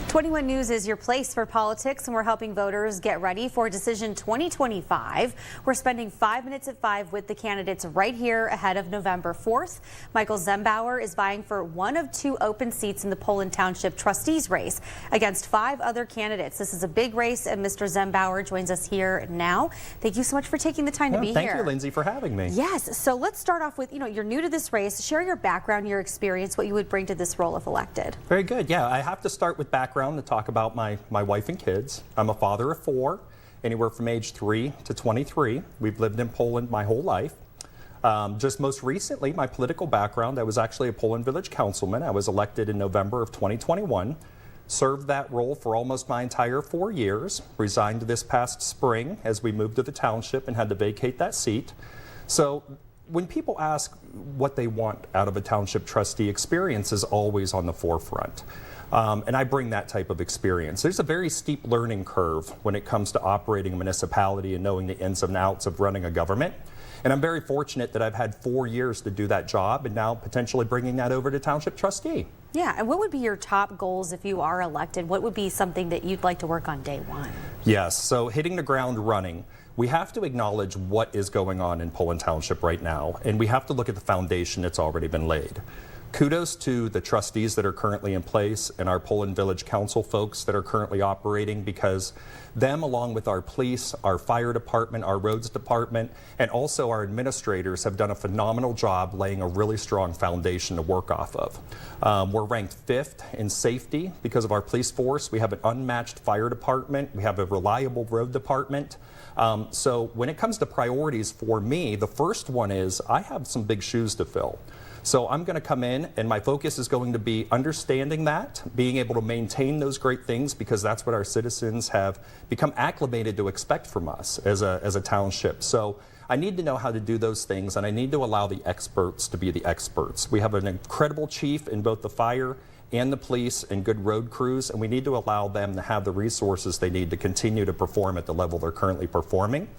21 News is your place for politics, and we're helping voters get ready for Decision 2025. We're spending 5 minutes at 5 with the candidates right here ahead of November 4th. Michael Zembauer is vying for one of two open seats in the Poland Township Trustees race against 5 other candidates. This is a big race, and Mr. Zembauer joins us here now. Thank you so much for taking the time to be here. Thank you, Lindsay, for having me. Yes. So let's start off with, you're new to this race. Share your background, your experience, what you would bring to this role if elected. Very good. Yeah, I have to start with background to talk about my wife and kids. I'm a father of 4, anywhere from age 3 to 23. We've lived in Poland my whole life. Just most recently, my political background, I was actually a Poland Village Councilman. I was elected in November of 2021. Served that role for almost my entire 4 years. Resigned this past spring as we moved to the township and had to vacate that seat. So when people ask what they want out of a township trustee, experience is always on the forefront. And I bring that type of experience. There's a very steep learning curve when it comes to operating a municipality and knowing the ins and outs of running a government. And I'm very fortunate that I've had 4 years to do that job and now potentially bringing that over to Township Trustee. Yeah, and what would be your top goals if you are elected? What would be something that you'd like to work on day one? Yes, so hitting the ground running. We have to acknowledge what is going on in Poland Township right now, and we have to look at the foundation that's already been laid. Kudos to the trustees that are currently in place and our Poland Village Council folks that are currently operating, because them, along with our police, our fire department, our roads department, and also our administrators have done a phenomenal job laying a really strong foundation to work off of. We're ranked 5th in safety because of our police force. We have an unmatched fire department. We have a reliable road department. So when it comes to priorities for me, the first one is I have some big shoes to fill. So I'm going to come in, and my focus is going to be understanding that, being able to maintain those great things, because that's what our citizens have become acclimated to expect from us as a township. So I need to know how to do those things, and I need to allow the experts to be the experts. We have an incredible chief in both the fire and the police and good road crews, and we need to allow them to have the resources they need to continue to perform at the level they're currently performing.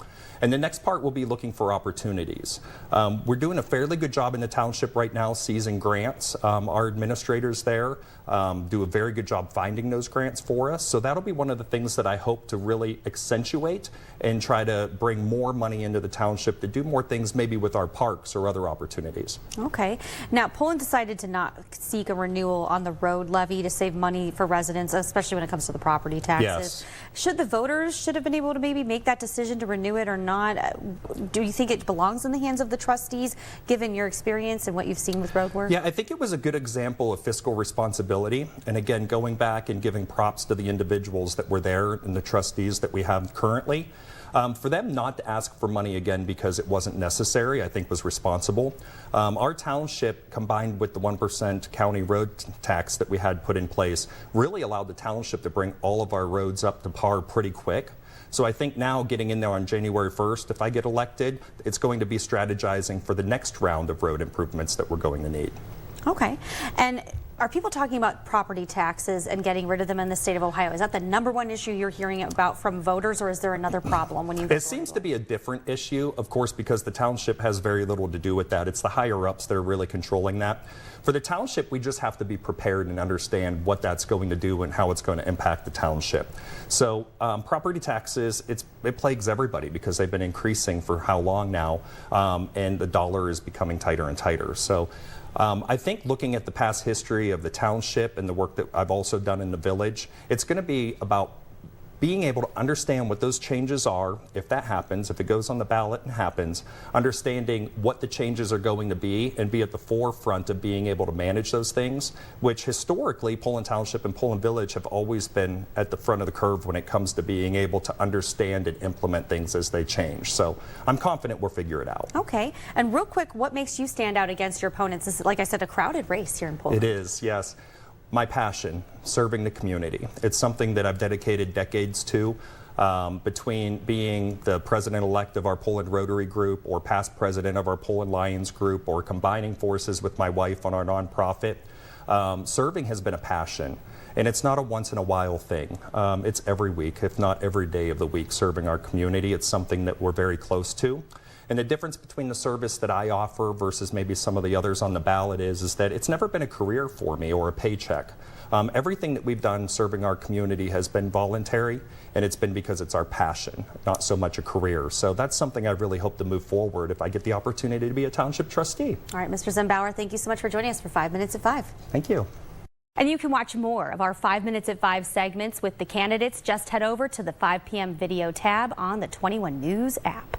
And the next part will be looking for opportunities. We're doing a fairly good job in the township right now seizing grants. Our administrators there do a very good job finding those grants for us. So that'll be one of the things that I hope to really accentuate and try to bring more money into the township to do more things maybe with our parks or other opportunities. Okay. Now, Poland decided to not seek a renewal on the road levy to save money for residents, especially when it comes to the property taxes. Yes. The voters should have been able to maybe make that decision to renew it or not? Do you think it belongs in the hands of the trustees, given your experience and what you've seen with road work? Yeah, I think it was a good example of fiscal responsibility. And again, going back and giving props to the individuals that were there and the trustees that we have currently. For them not to ask for money again because it wasn't necessary, I think was responsible. Our township, combined with the 1% county road tax that we had put in place, really allowed the township to bring all of our roads up to par pretty quick. So I think now getting in there on January 1st, if I get elected, it's going to be strategizing for the next round of road improvements that we're going to need. Okay. And are people talking about property taxes and getting rid of them in the state of Ohio? Is that the #1 issue you're hearing about from voters, or is there another problem when you? It seems to be a different issue, of course, because the township has very little to do with that. It's the higher ups that are really controlling that. For the township, we just have to be prepared and understand what that's going to do and how it's going to impact the township. So property taxes, it plagues everybody because they've been increasing for how long now, and the dollar is becoming tighter and tighter. So I think looking at the past history of the township and the work that I've also done in the village, it's going to be about being able to understand what those changes are, if that happens, if it goes on the ballot and happens, understanding what the changes are going to be and be at the forefront of being able to manage those things, which historically Poland Township and Poland Village have always been at the front of the curve when it comes to being able to understand and implement things as they change. So I'm confident we'll figure it out. Okay. And real quick, what makes you stand out against your opponents? This is, like I said, a crowded race here in Poland. It is, yes. My passion, serving the community. It's something that I've dedicated decades to, between being the president-elect of our Poland Rotary Group or past president of our Poland Lions Group or combining forces with my wife on our nonprofit. Serving has been a passion, and it's not a once-in-a-while thing. It's every week, if not every day of the week, serving our community. It's something that we're very close to. And the difference between the service that I offer versus maybe some of the others on the ballot is that it's never been a career for me or a paycheck. Everything that we've done serving our community has been voluntary, and it's been because it's our passion, not so much a career. So that's something I really hope to move forward if I get the opportunity to be a township trustee. All right, Mr. Zembauer, thank you so much for joining us for 5 Minutes at 5. Thank you. And you can watch more of our 5 Minutes at 5 segments with the candidates. Just head over to the 5 p.m. video tab on the 21 News app.